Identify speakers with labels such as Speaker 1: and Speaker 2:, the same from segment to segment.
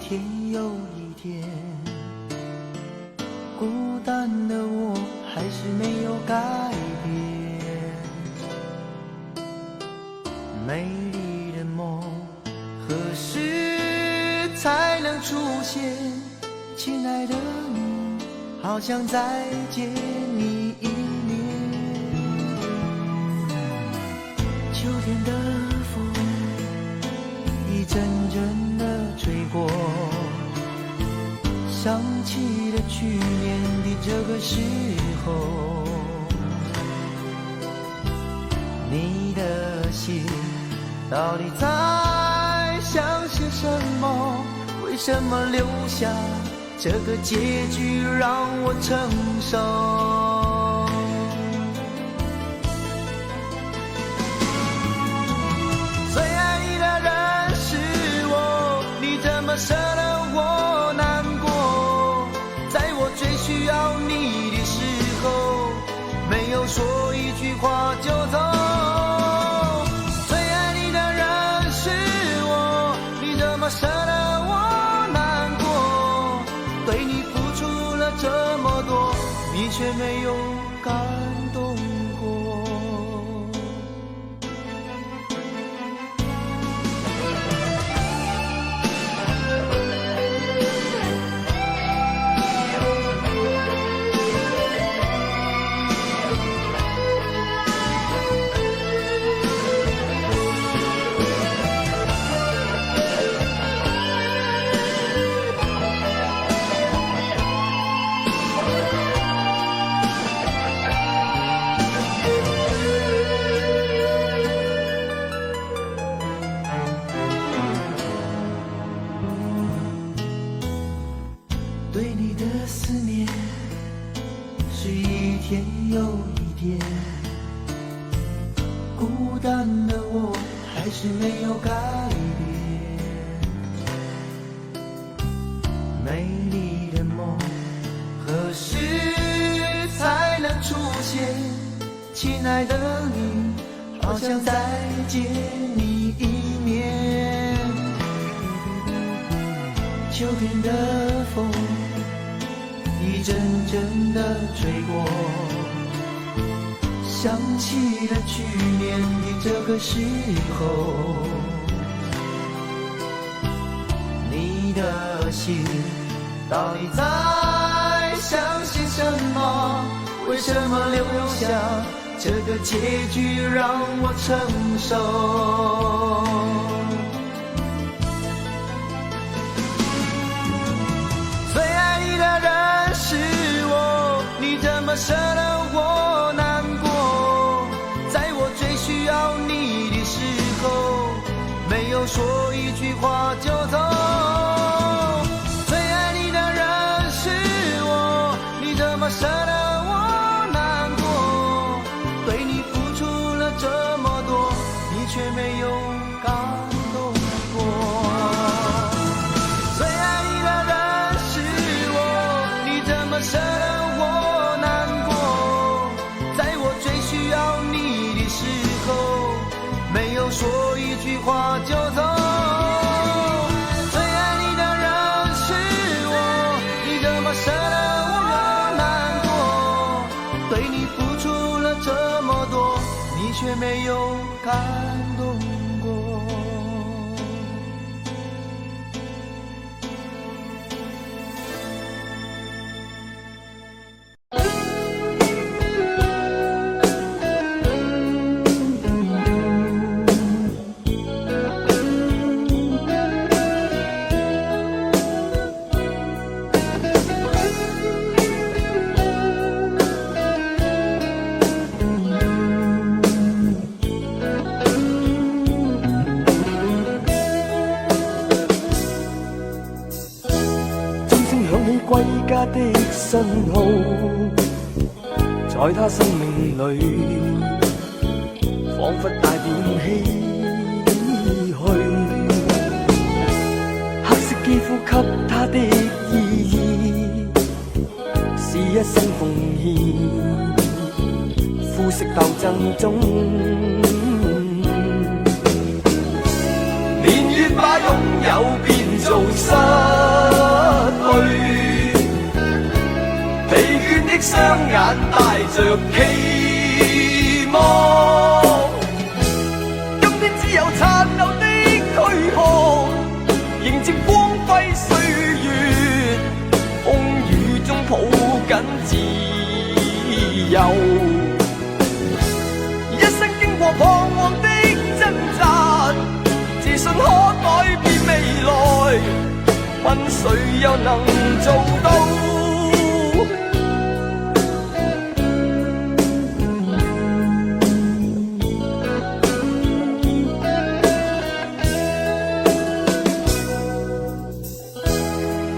Speaker 1: 天又一天，孤单的我还是没有改变。美丽的梦何时才能出现？亲爱的你，好想再见你一面。秋天的风一阵阵的吹过，想起了去年的这个时候，你的心到底在想些什么？为什么留下这个结局让我承受？最爱你的人是我，你怎么舍得我难过？在我最需要你的时候，没有说一句话就走。最爱你的人是我，你怎么舍得我难过？对你付出了这么多，你却没有感动过。对你的思念是一天又一天，孤单的我还是没有改变。美丽的梦何时才能出现？亲爱的你，好想再见你一面。秋天的风一阵阵的吹过，想起了去年的这个时候，你的心到底在想些什么？为什么留下这个结局让我承受？最爱你的人是我，你怎么舍得我难过？在我最需要你的时候，没有说一句话就走。最爱你的人是我，你怎么舍得我难过？对你付出了这么多，你却没有感动过。舍得我难过，在我最需要你的时候，没有说一句话就走。最爱你的人是我，你怎么舍得我难过？对你付出了这么多，你却没有感动过。歸家的信號，在他生命裏，彷彿帶點唏噓。黑色肌膚給他的意義，是一生奉獻。膚色鬥爭中，年月把擁有變做失。着期望。今天只有殘留的軀殼，迎接光輝歲月，風雨中抱緊自由。一生經過彷徨的掙扎，自信可改變未來，問誰又能做到？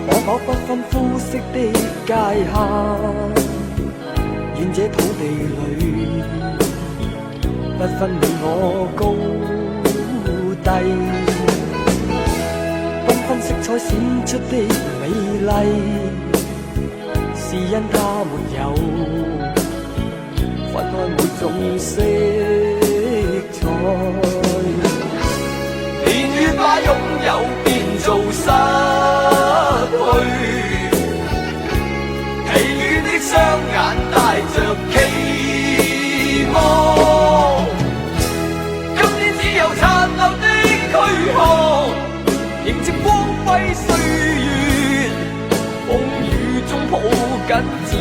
Speaker 1: 可否不分膚色的界限，願這土地裏不分你我高低，繽紛色彩閃出的美麗，是因它沒有分開每種色彩。年月把擁有變做失去，疲倦的雙眼帶着期望。今天只有殘留的軀殼，迎接光輝歲月，風雨中抱緊自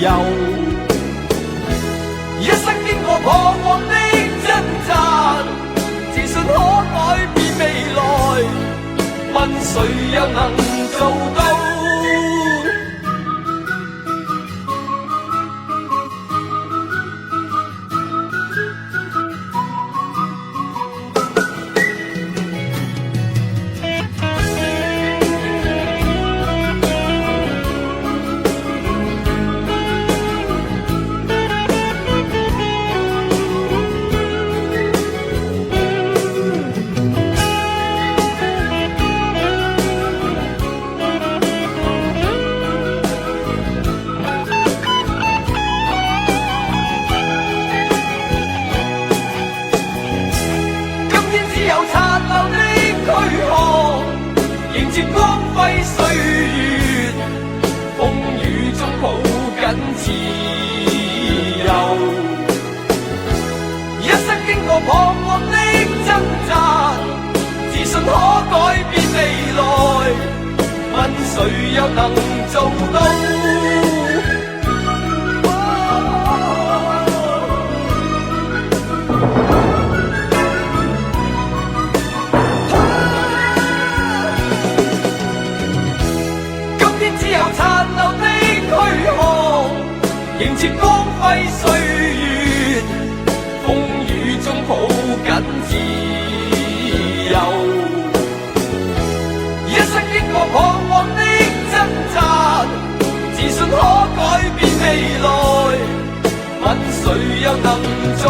Speaker 1: 由。一生經過彷徨的掙扎，自信可改變未來，問誰又能做到？迎接光輝歲月，風雨中抱緊自由。一生經過彷徨的掙扎，自信可改變未來，問誰又能做到？迎接光輝歲月，風雨中抱緊自由。一生經過彷徨的掙扎，自信可改變未來，問誰又能做